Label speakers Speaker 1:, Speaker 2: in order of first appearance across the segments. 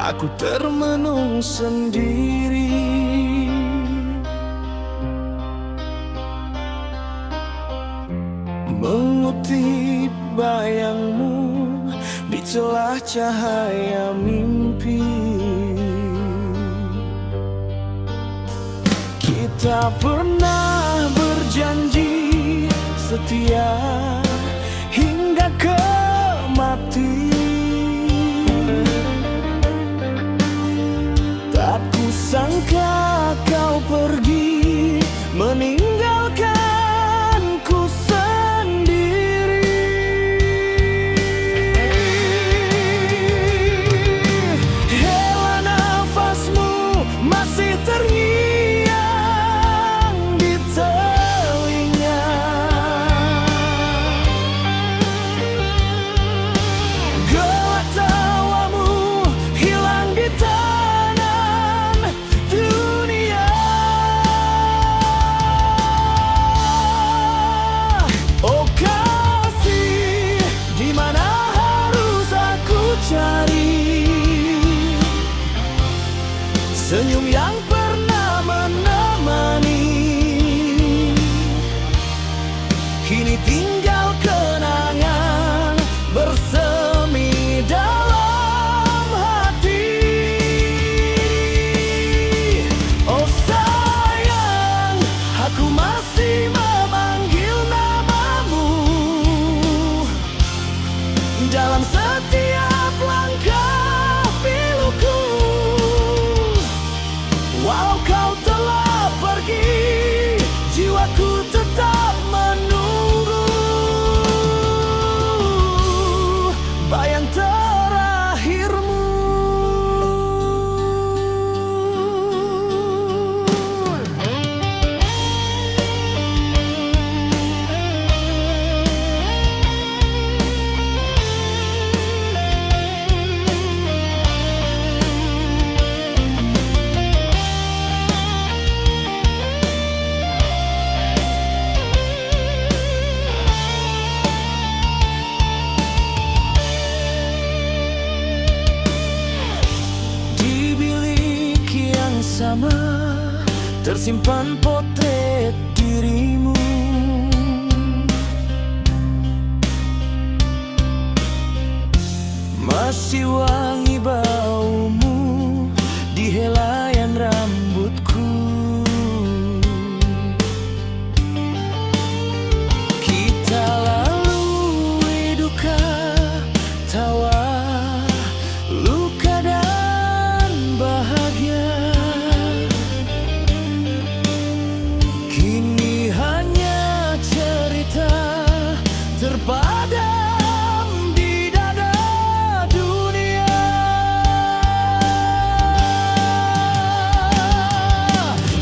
Speaker 1: aku termenung sendiri. Mengutip bayangmu di celah cahaya mimpi. Kita pernah berjanji setia hingga ke mati. Tak kusangka kau pergi meninggalkanku sendiri. Hela nafasmu masih terngiang di telinga. Gelak tawamu hilang di tanan dunia. Oh kasih, di mana harus aku cari senyum yang pernah menemani? Kini tinggal kenangan bersemi dalam hati. Oh sayang, aku masih memanggil namamu dalam setiap langkah piluku. Walau kau telah pergi, jiwaku tetap menunggu bayang terakhirmu. Sama tersimpan potret dirimu. Masih wangi baumu di helaian rambutku. Kita lalui duka, tawa, luka dan bahagia. Kini hanya cerita terpadam di dada dunia.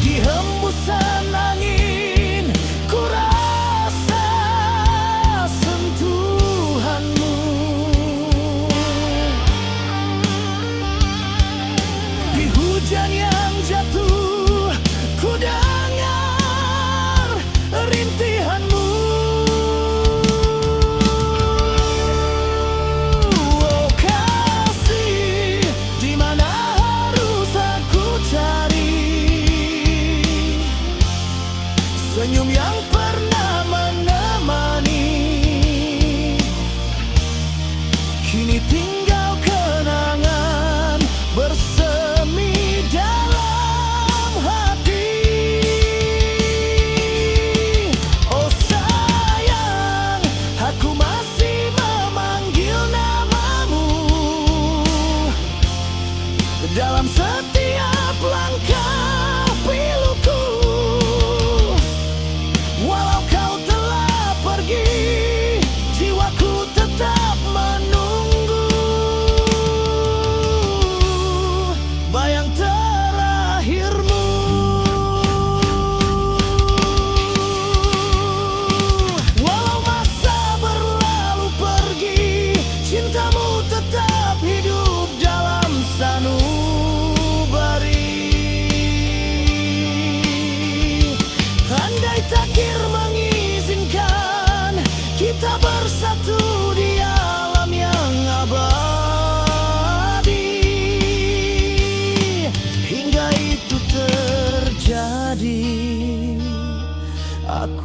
Speaker 1: Di hembusan angin ku rasa sentuhanmu. Di hujan yang jatuh ku dengar rintihanmu. Oh kasih, di mana harus aku cari senyum yang pernah menemani? Kini tinggal kenangan bersemi dalam hati. Oh sayang, aku masih memanggil namamu dalam setiap langkah piluku. Walau kau telah pergi, jiwaku tetap menunggu bayang terakhirmu. Walau masa berlalu pergi, cintamu tetap hidup dalam sanubari.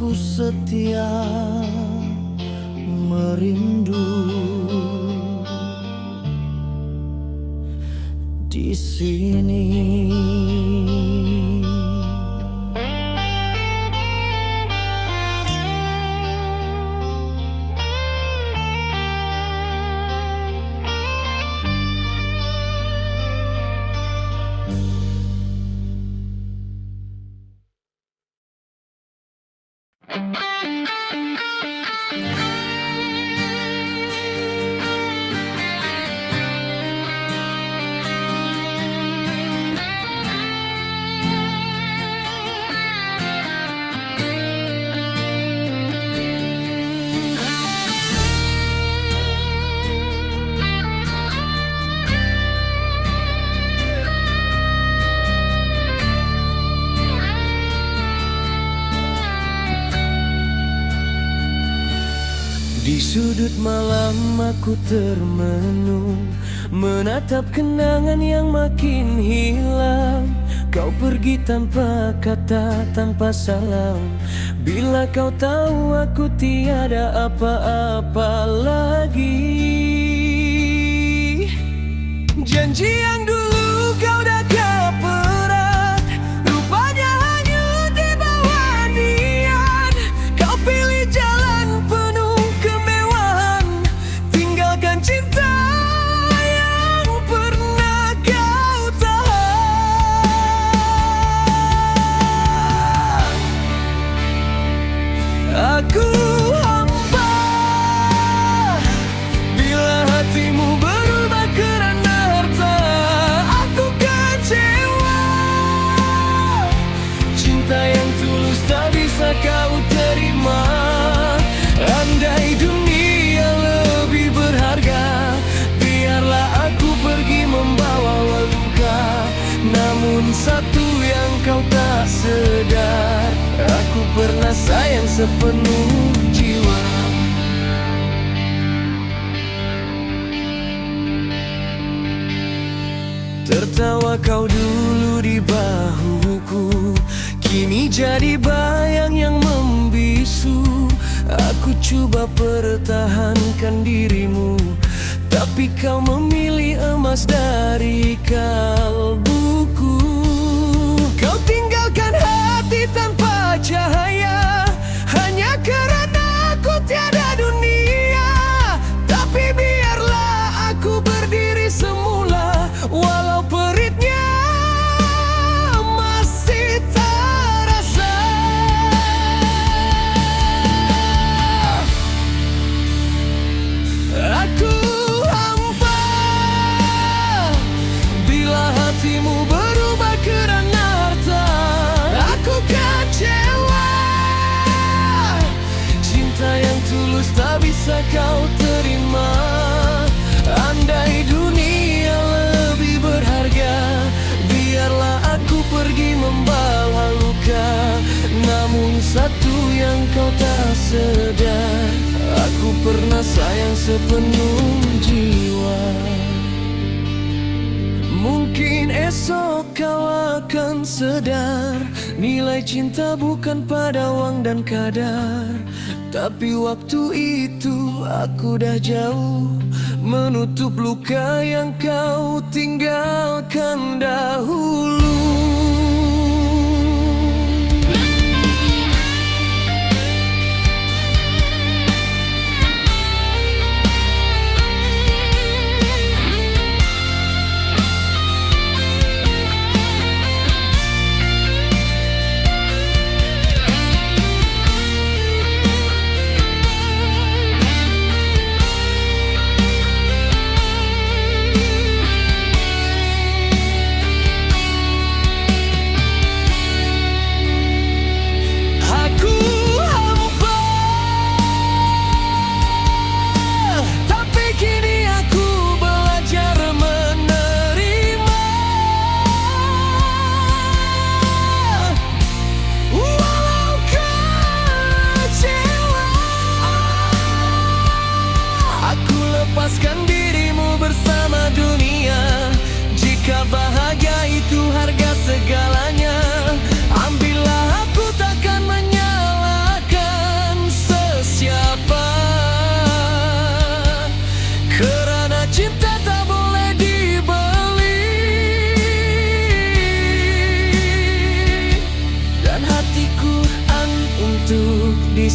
Speaker 1: aku setia merindu di sini. Di sudut malam aku termenung, menatap kenangan yang makin hilang. Kau pergi tanpa kata, tanpa salam. Bila kau tahu aku tiada apa-apa lagi. Janji yang dulu kau dah keperat, rupanya hanyut di bawah niat. Kau pilih jalan penuh kemewahan, tinggalkan cinta yang pernah kau tahan. Aku hampa bila hatimu berubah kerana harta. Aku kecewa, cinta yang tulus tak bisa kau terima. Andai dunia lebih berharga, biarlah aku pergi membawa luka. Namun satu yang kau tak sedar, aku pernah sayang sepenuh jiwa. Tertawa kau dulu di bahuku, kini jadi bayang yang membisu. Aku coba pertahankan dirimu, tapi kau memilih emas dari kalbuku. Kau tinggalkan hati tanpa cahaya, hanya kerana aku tiada dunia. Tapi biarlah aku berdiri semula, walau peritnya masih terasa. Aku hampa bila hatimu berubah kerana harta. Aku kecewa, cinta yang tulus tak bisa kau terima. Andai dunia lebih berharga, biarlah aku pergi membawa luka. Namun satu yang kau tak sedar, aku pernah sayang sepenuh jiwa. Mungkin esok kau akan sedar, nilai cinta bukan pada wang dan kadar. Tapi waktu itu aku dah jauh, menutup luka yang kau tinggalkan dahulu.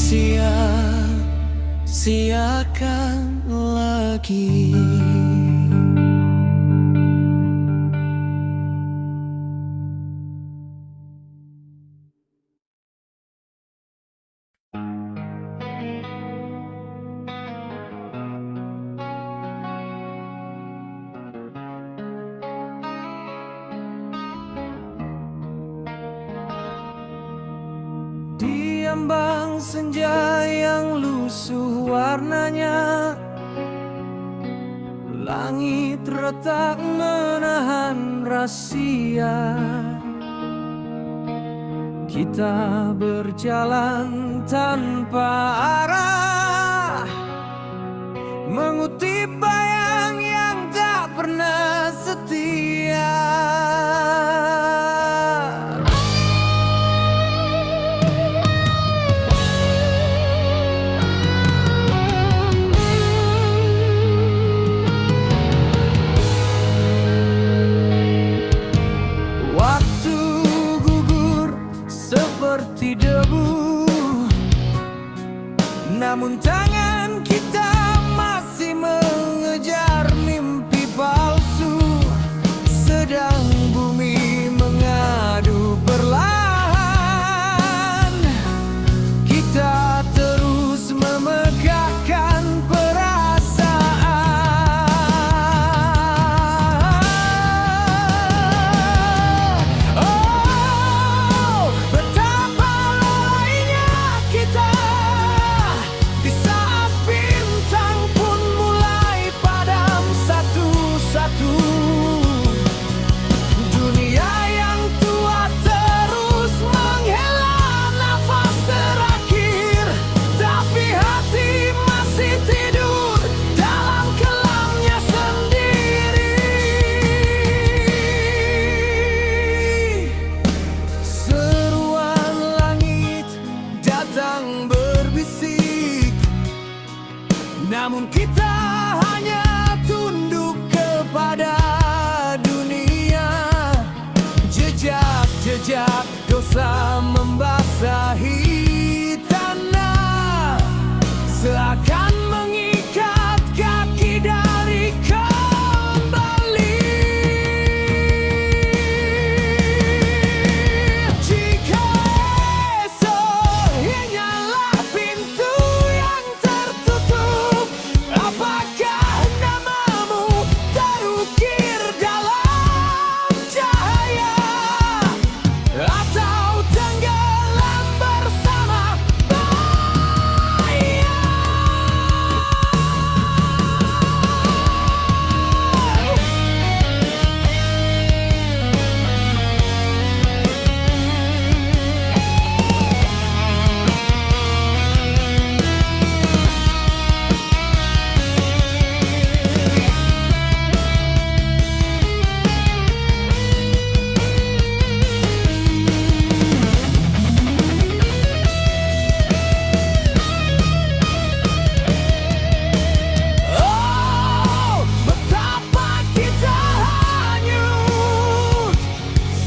Speaker 1: sia-siakan lagi. Diambang senja yang lusuh warnanya, langit retak menahan rahasia. Kita berjalan tanpa arah, mengutip bayang yang tak pernah setia. Seperti debu, namun tangan kita masih mengejar mimpi palsu. Sedang bumi mengadu perlahan, kita terus memegahkan berbisik, namun kita hanya tunduk kepada dunia. Jejak-jejak dosa membasahi tanah, seakan mengikat kaki dari kembali. Jika esok hanyalah pintu yang tertutup, apakah namamu terukir dalam cahaya, atau tenggelam bersama bahaya? Oh, betapa kita hanyut,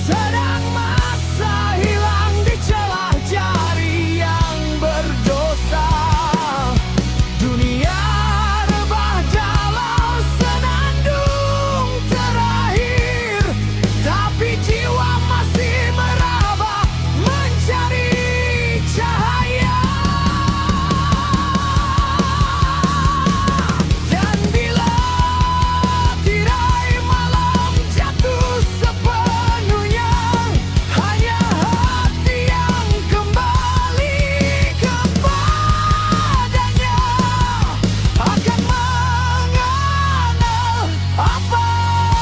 Speaker 1: sedang masa hilang di celah jari yang berdosa. Dunia rebah dalam senandung terakhir, tapi jiwa masih meraba mencari cahaya. Dan bila tirai malam jatuh sepenuhnya, hanya hati yang kembali kepadanya akan mengenal apa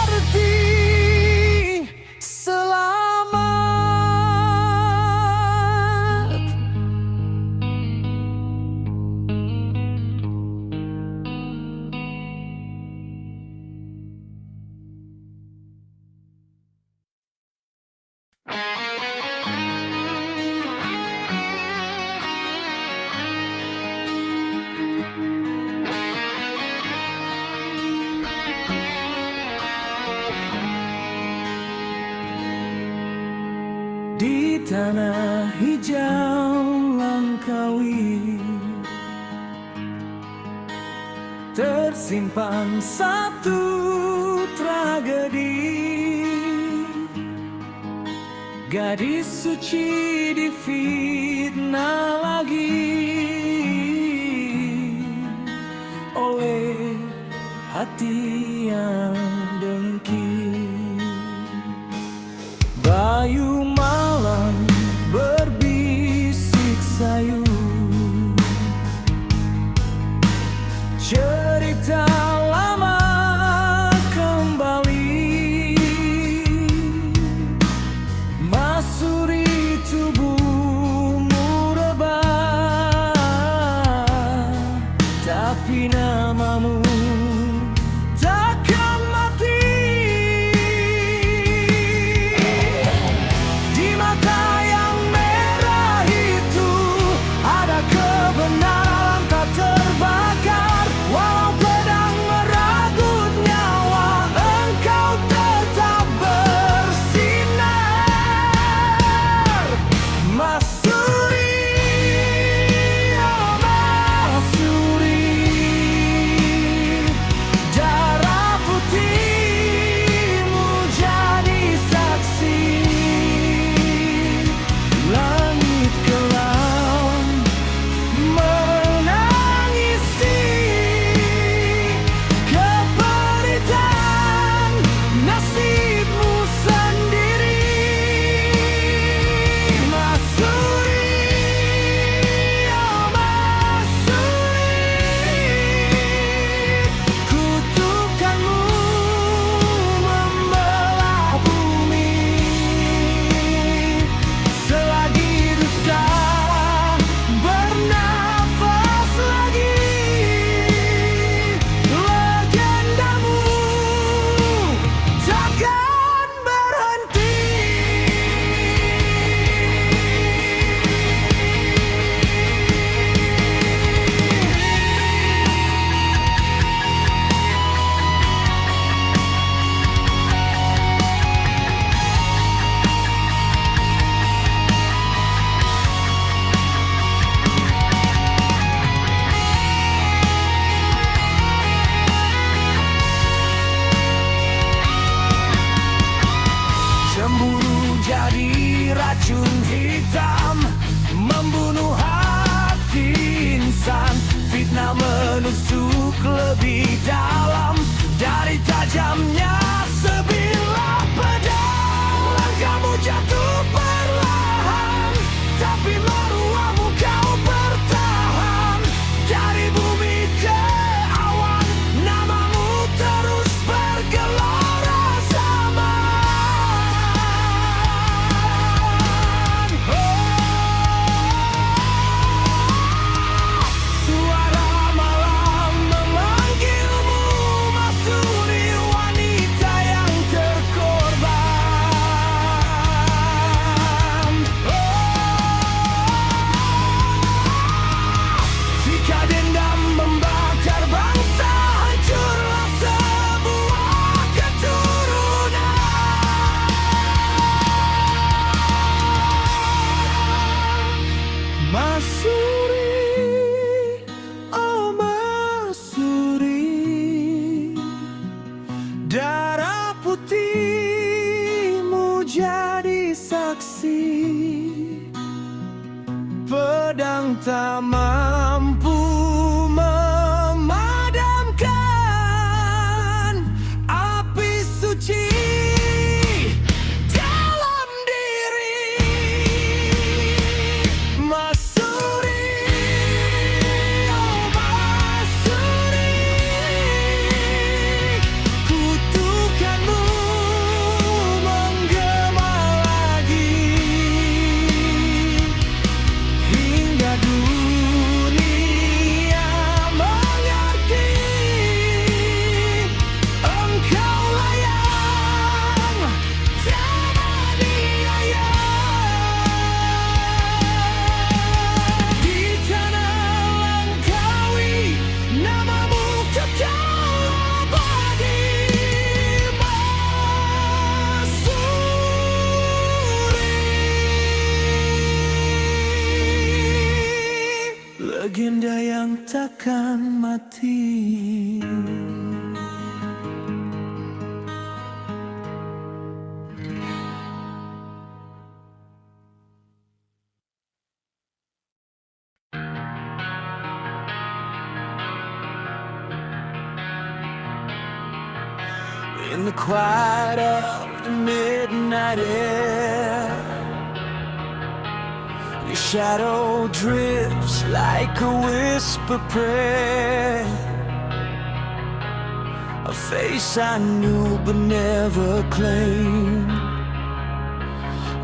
Speaker 1: arti selamat. Di tanah hijau Langkawi, tersimpan satu tragedi. Gadis suci difitnah lagi oleh hati yang dengki. Bayu malam berbisik sayu, cerita lama kembali. Masuri tubuhmu rebah, tapi namamu takkan mati. Di mata yang merah itu ada kebenaran tak terbakar. Walau pedang meragut nyawa, engkau tetap bersinar. Masuri, oh Masuri, darah putihmu jadi saksi. Langit kelam menangisi keperitan nasibmu sendiri. Masuri, oh Masuri, kutukanmu membelah bumi. Selagi dusta bernafas lagi, legendamu takkan berhenti. Cemburu jadi racun hitam, membunuh hati insan. Fitnah menusuk lebih dalam dari tajamnya sebilah pedang. Langkahmu jatuh perlahan, tapi maruahmu kau bertahan. Dari bumi ke awan, namamu terus bergelora zaman. Suara malam memanggilmu, Masuri, wanita yang terkorban. Jika dendam membakar bangsa, hancurlah sebuah keturunan. Masuri, oh Masuri, darah putihmu jadi saksi. Pedang tak mampu memadamkan api suci dalam diri. Masuri, oh Masuri, kutukanmu menggema lagi hingga dunia mengerti engkaulah yang teraniaya. Di tanah Langkawi namamu kekal abadi. Masuri, legenda yang takkan mati. In the quiet of the midnight air, your shadow drifts like a whisper prayer. A face I knew but never claimed,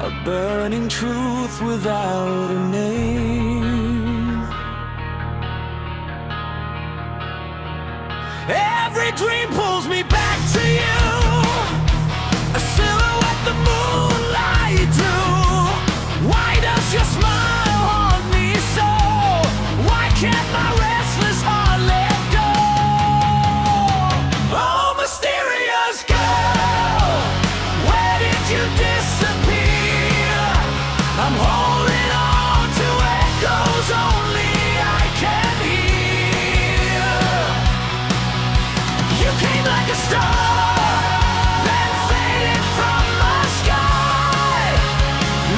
Speaker 1: a burning truth without a name. Every dream pulls me back to you, a silhouette the moonlight drew. Why does your smile haunt me so? Why can't my restless heart let go? Oh, mysterious girl, where did you disappear? I'm holding on to echoes only I can hear. You came like a star, then faded from my sky,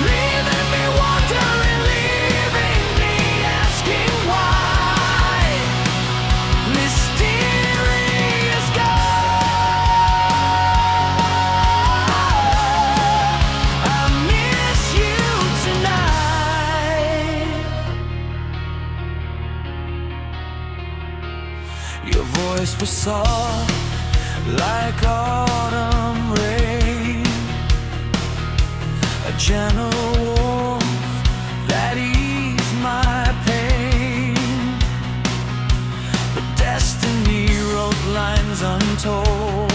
Speaker 1: leaving me wondering, leaving me asking why. Mysterious girl, I miss you tonight. Your voice was soft like autumn rain, a gentle warmth that eased my pain. But destiny wrote lines untold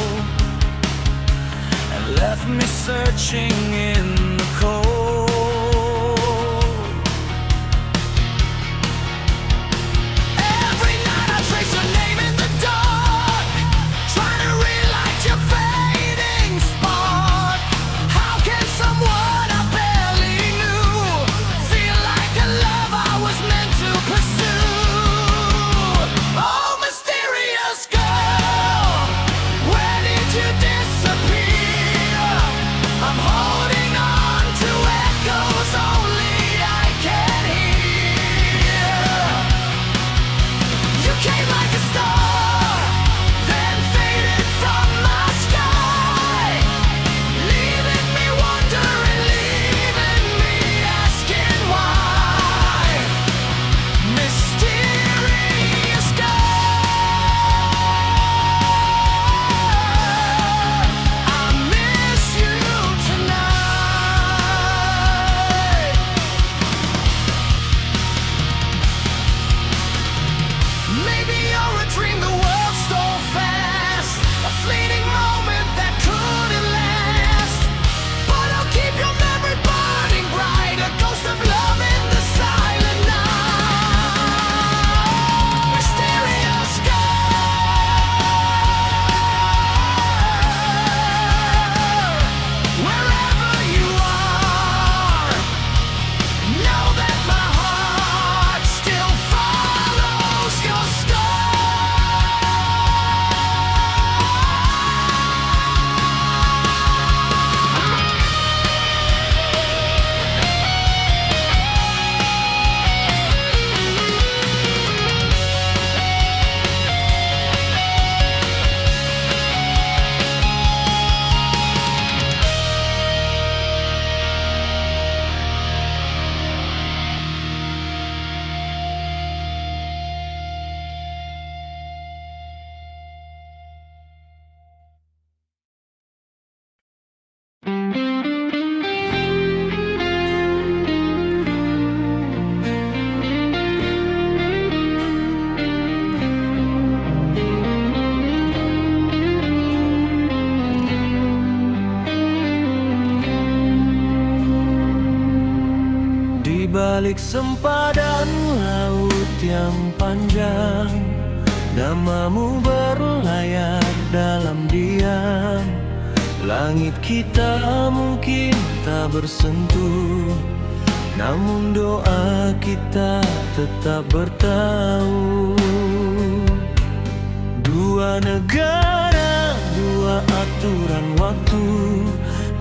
Speaker 1: and left me searching in the cold. Every night I trace your name in the dark, trying to relight your fading spark. How can someone I barely knew feel like a love I was meant to pursue? Oh, mysterious girl, where did you disappear? I'm holding on to echoes only I can hear. You came like a star, then faded from my sky, leaving me wondering, leaving me asking why. Mysterious girl, I miss you tonight. Maybe you're a dream the world stole fast, a fleeting moment that couldn't last. But I'll keep your memory burning bright, a ghost of love in the silent night. Mysterious girl, wherever you are, know that my heart still follows your Di balik sempadan laut yang panjang, namamu berlayar dalam diam. Langit kita mungkin tak bersentuh, namun doa kita tetap bertaut. Dua negara, dua aturan waktu,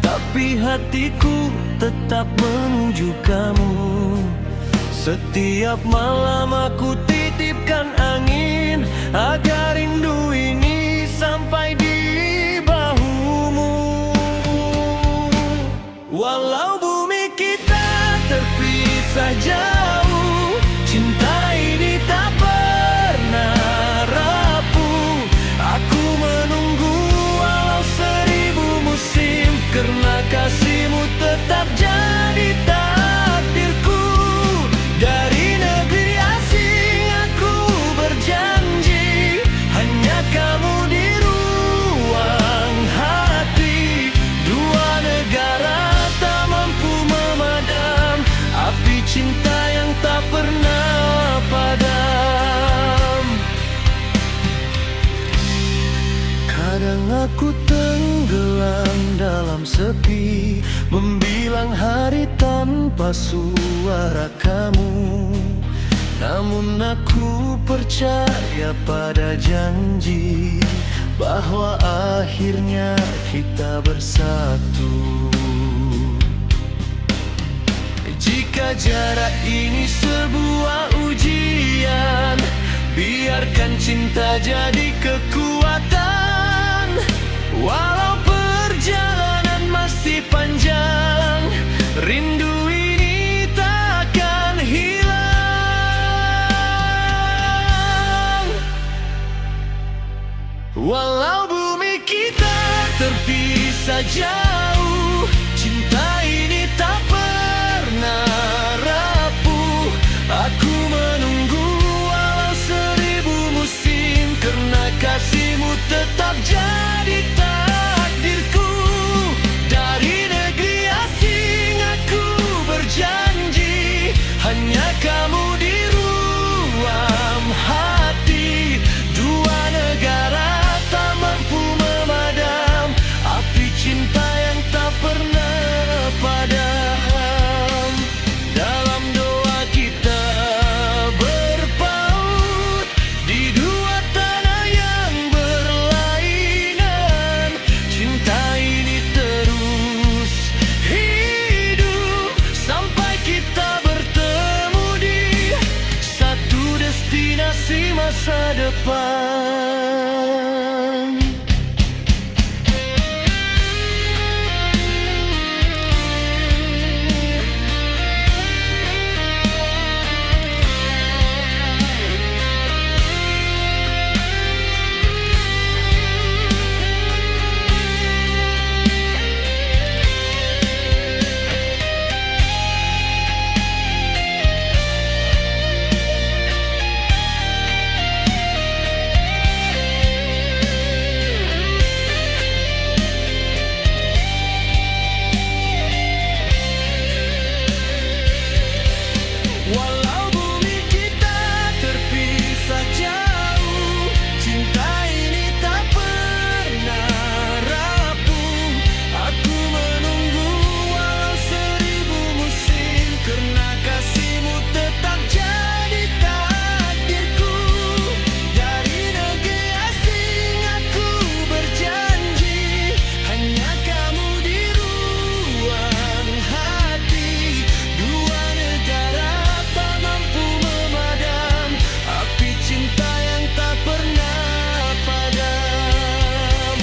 Speaker 1: tapi hatiku tetap menuju kamu. Setiap malam aku titipkan angin agar rindu ini sampai di bahu. terpisah jauh. Cinta ini tak pernah rapuh. Aku menunggu walau 1000 musim, karena kasihmu tetap jadi takdirku. Dari negeri asing aku berjanji, hanya kamu di ruang hati. Dua negara tak mampu memadam api cinta yang tak pernah padam. Kadang aku tenggelam dalam sepi, membilang hari tanpa suara kamu. Namun aku percaya pada janji bahwa akhirnya kita bersatu. Jika jarak ini sebuah ujian, biarkan cinta jadi kekuatan. Walau perjalanan masih panjang, rindu ini takkan hilang. Walau bumi kita terpisah jauh, cinta ini tak pernah rapuh. Aku menunggu walau 1000 musim, karena kasihmu tetap jadi takdirku. Dari negeri asing aku berjanji, hanya kamu di ruang hati. Dua negara tak mampu memadam api cinta yang tak pernah padam. Dalam doa kita berpaut di dua tanah yang berlainan. Cinta ini terus hidup sampai kita bertemu di satu destinasi masa depan. Walau bumi kita terpisah jauh, cinta ini tak pernah rapuh. Aku menunggu walau 1000 musim, karena kasihmu tetap jadi takdirku. Dari negeri asing aku berjanji, hanya kamu di ruang hati. Dua negara tak mampu memadam api cinta yang tak pernah padam.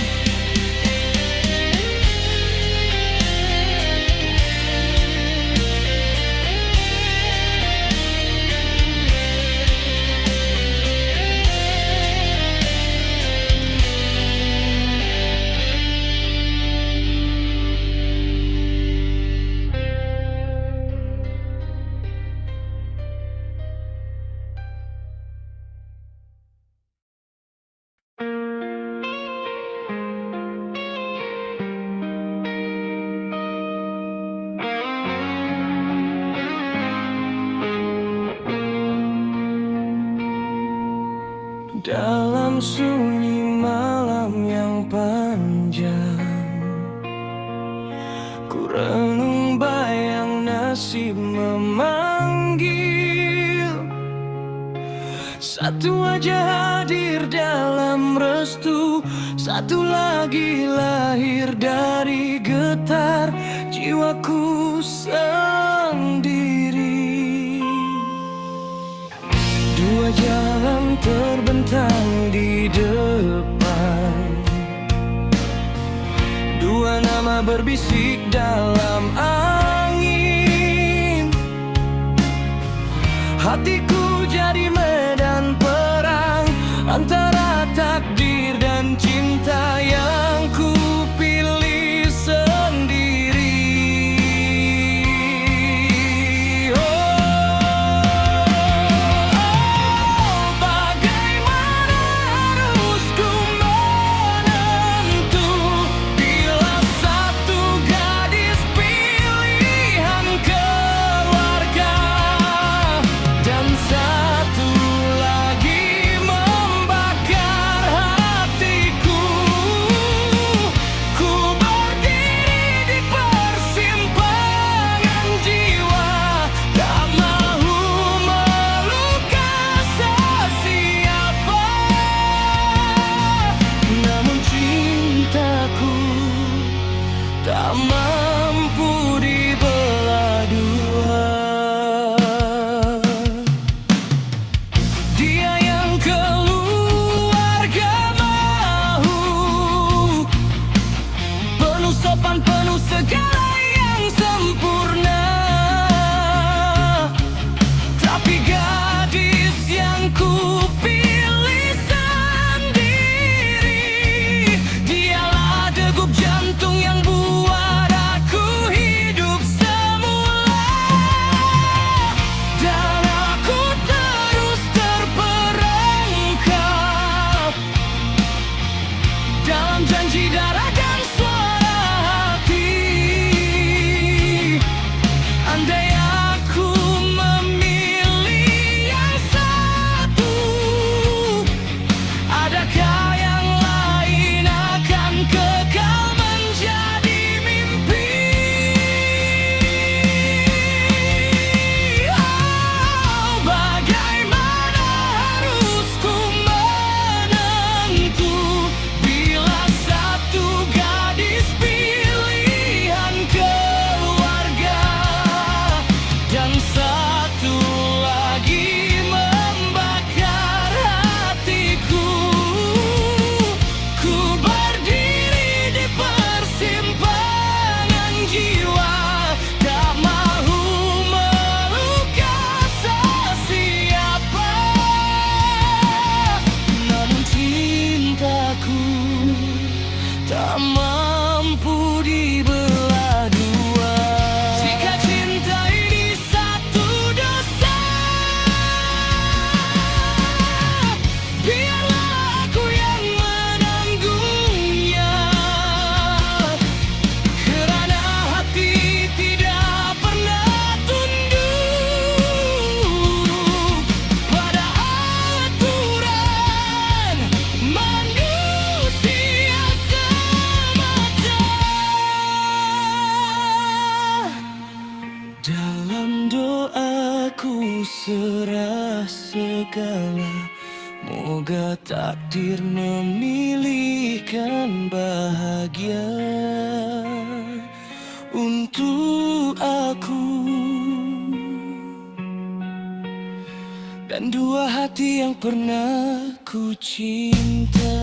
Speaker 1: Dalam sunyi malam yang panjang, ku renung bayang nasib memanggil. Satu wajah hadir dalam restu, satu lagi lahir dari getar jiwaku sendiri. Dua jalan terbentang di depan, dua nama berbisik dalam angin. Hatiku jadi medan perang antara takdir dan cinta yang ku pilih sendiri. Bagaimana harus ku menentu bila satu gadis pilihan keluarga dan satu lagi membakar hatiku. Ku berdiri di persimpangan jiwa, tak mahu melukai sesiapa. Namun cintaku tak mampu dibelah dua. Dia yang keluarga mahu, penuh sopan, penuh segala yang sempurna. Tapi gadis yang ku pilih sendiri, dialah degup jantung yang buat aku hidup semula. Dan aku terus terperangkap dalam janji darah dan suara hati. Andai aku memilih yang satu, adakah yang lain akan kekal menjadi mimpi? Oh, bagaimana harus ku menentu bila satu gadis pilihan keluarga dan satu lagi membakar hatiku. Ku berdiri di persimpangan jiwa, tak mahu melukai sesiapa. Namun cintaku tak mampu dibelah dua. Jika cinta ini satu dosa, biarlah aku yang menanggungnya. Kerana hati tidak pernah tunduk pada aturan manusia semata. Dalam doaku serah segala, moga takdir memilihkan bahagia untuk aku dan dua hati yang pernah ku cinta.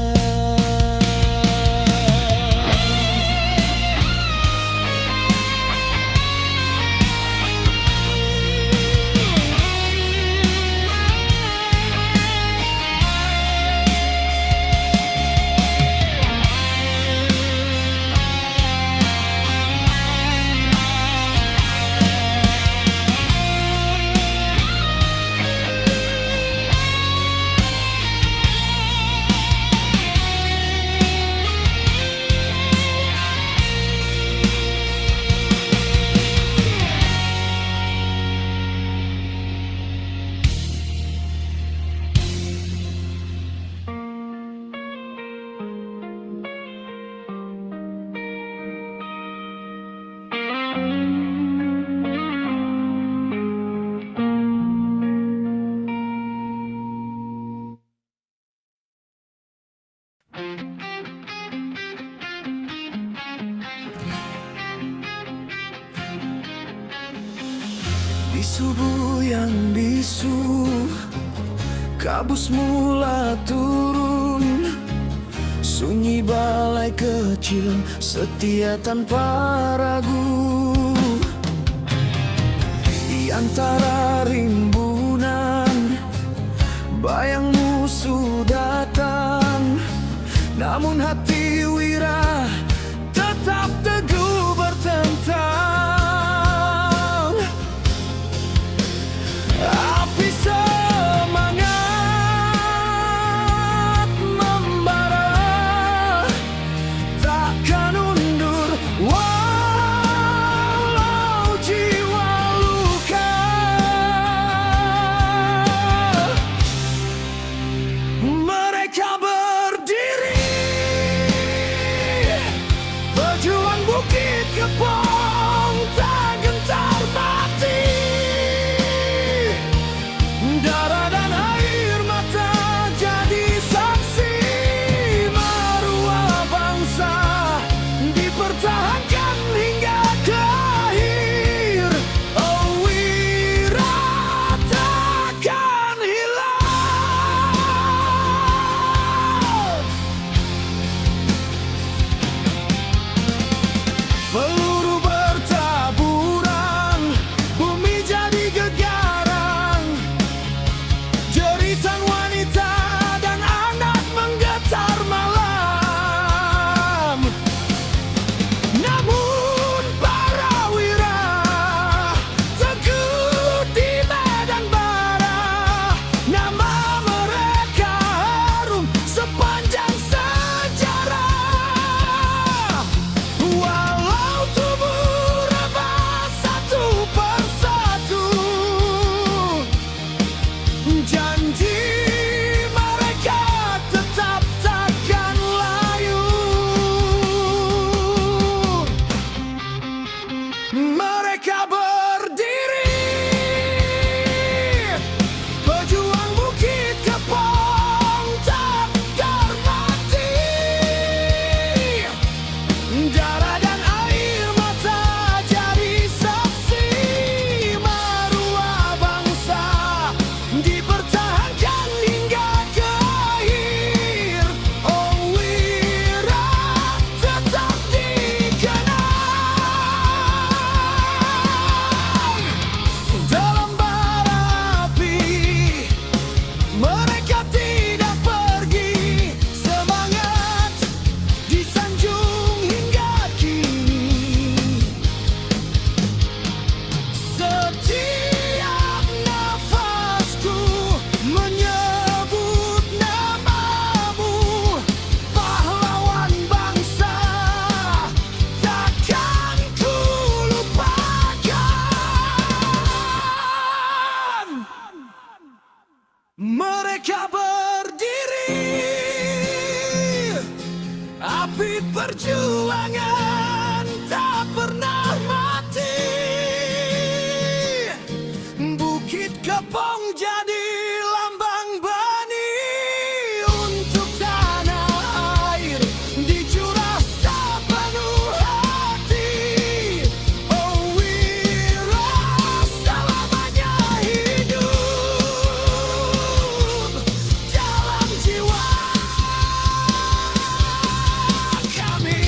Speaker 1: Di subuh yang bisu, kabus mula turun. Sunyi balai kecil, setia tanpa ragu. Di antara rimbunan Bayang musuh datang, namun hati Wira tetap teguh bertentang. Api semangat membara, takkan undur walau jiwa luka. Mereka berdiri, pejuang Bukit Kepong tak gentar mati. Darah dan air mata jadi saksi, maruah bangsa dipertahankan hingga ke akhir. Oh Wira takkan hilang. Peluru bertaburan, bumi jadi gegarang. Jeritan wanita dan anak menggetar malam. Namun para Wira teguh di medan bara. Nama mereka harum sepanjang sejarah. Walau tubuh rebah satu persatu, janji mereka tetap takkan layu. Mereka berdiri, pejuang Bukit Kepong tak termati. Darah dan air mata jadi saksi, maruah bangsa dipertahankan hingga ke akhir. Oh Wira tetap dikenang. Dalam bara api mereka tidak pergi, semangat disanjung hingga kini. Setiap nafasku menyebut namamu, pahlawan bangsa takkan ku lupakan. Mereka berdiri, api perjuangan tak pernah mati. Bukit Kepong jadi lambang bani untuk tanah air, dicurah sepenuh hati. Oh Wira selamanya hidup dalam jiwa kami.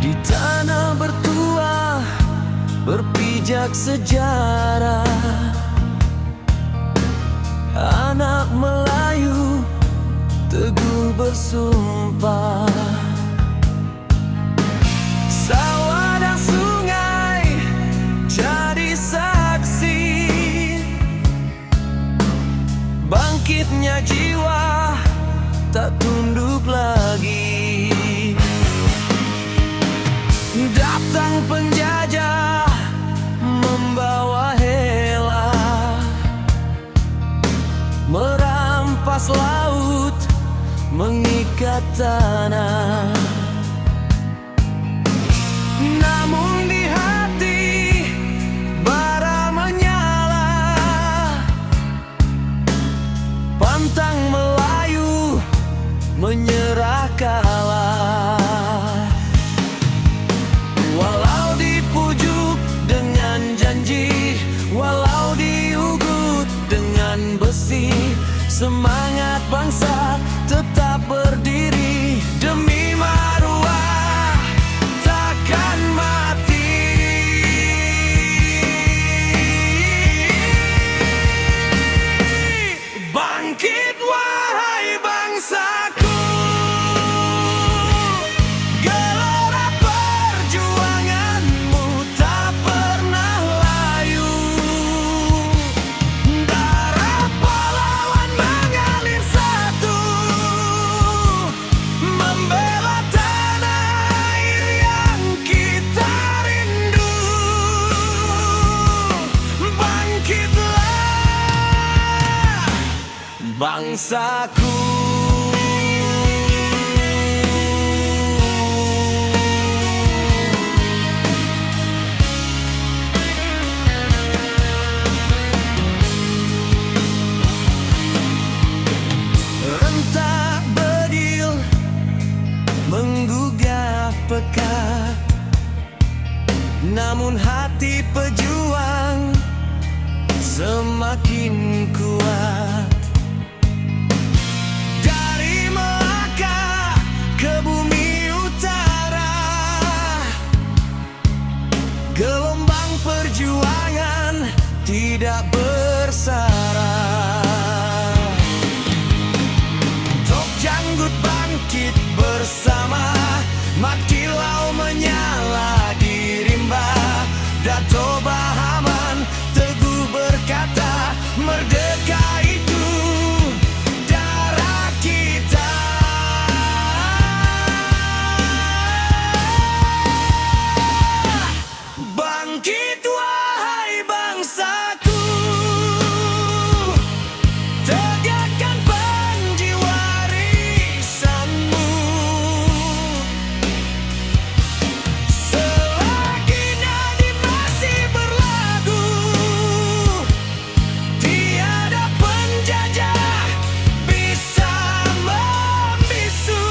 Speaker 1: Di tanah bertuah berpijak sejarah, anak Melayu teguh bersumpah. Sawah dan sungai jadi saksi, bangkitnya jiwa tak tunduk lagi. Datang penjajah membawa hela, merampas laut, mengingat dekat tanah. Namun di hati bara menyala, pantang melayu, menyerah kalah. Walau dipujuk dengan janji, walau diugut dengan besi, semangat bangsa tetap berdiri. Demi maruah takkan mati. Bangkit wahai bangsaku, gelora perjuanganmu tak pernah layu. Darah pahlawan mengalir satu, membela tanah air yang kita rindu. Bangkitlah bangsaku. Rentak bedil menggugah pekat, namun hati pejuang semakin kuat. Dari Melaka ke bumi utara, gelombang perjuangan tidak bersara. Tok janggut bangkit bersama, mat kilau menyala di rimba. Dato Bahaman teguh berkata, merdeka itu darah kita. Bangkit wahai bangsaku, tegakkan penjiwarisanmu. Selagi nadi masih berlagu, tiada penjajah bisa membisu.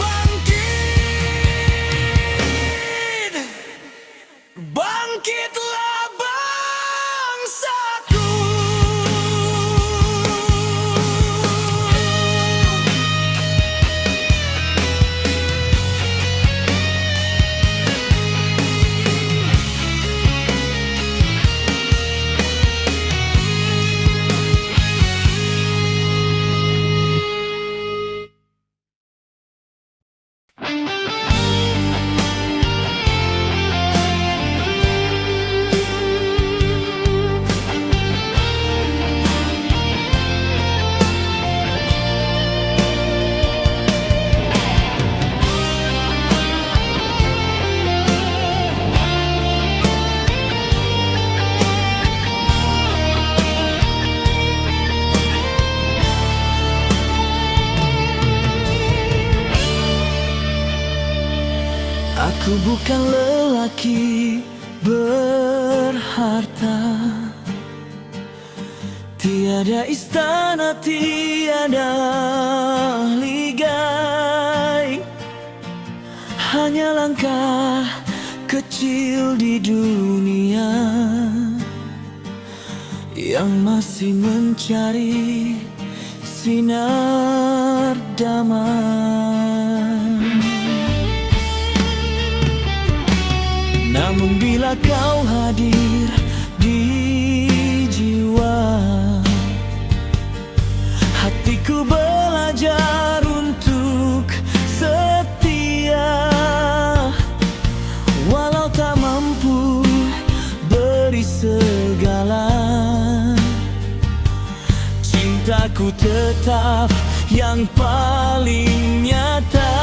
Speaker 1: Bangkit, bangkitlah bangsaku. Aku bukan lelaki berharta, tiada istana, tiada ligai. Hanya langkah kecil di dunia yang masih mencari sinar damai. Namun bila kau hadir di jiwa, hatiku belajar untuk setia. Walau tak mampu beri segala, cintaku tetap yang paling nyata.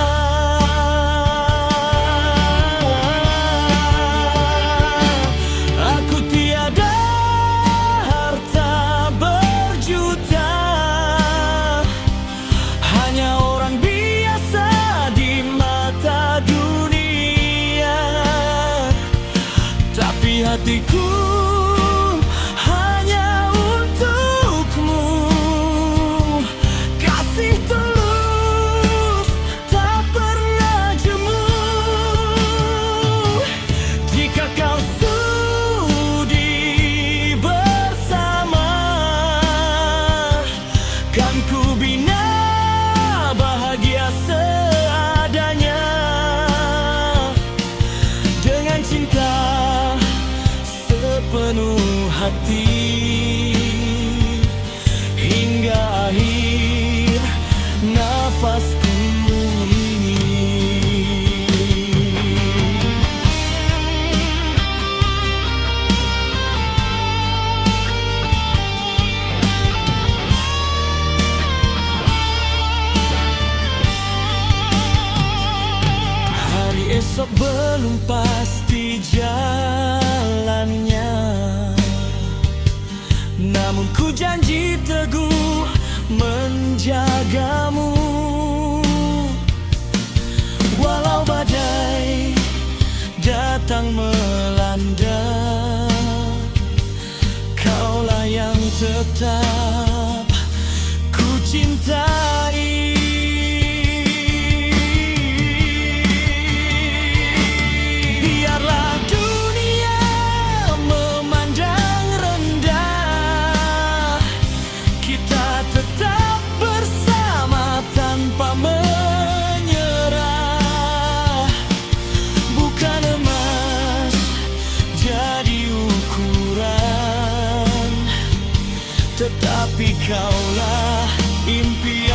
Speaker 1: tapi hatiku hanya untukmu. Kasih tulus tak pernah jemu. Jika kau sudi bersama, kan ku bina bahagia seadanya. Dengan cinta sepenuh hati hingga akhir nafasku ini. Hari esok belum pasti jalannya, namun ku janji teguh menjagamu. Walau badai datang melanda, kaulah yang tetap ku cintai. Biarlah dunia memandang rendah, kita tetap bersama tanpa menyerah. Bukan emas jadi ukuran, tetapi kaulah impian.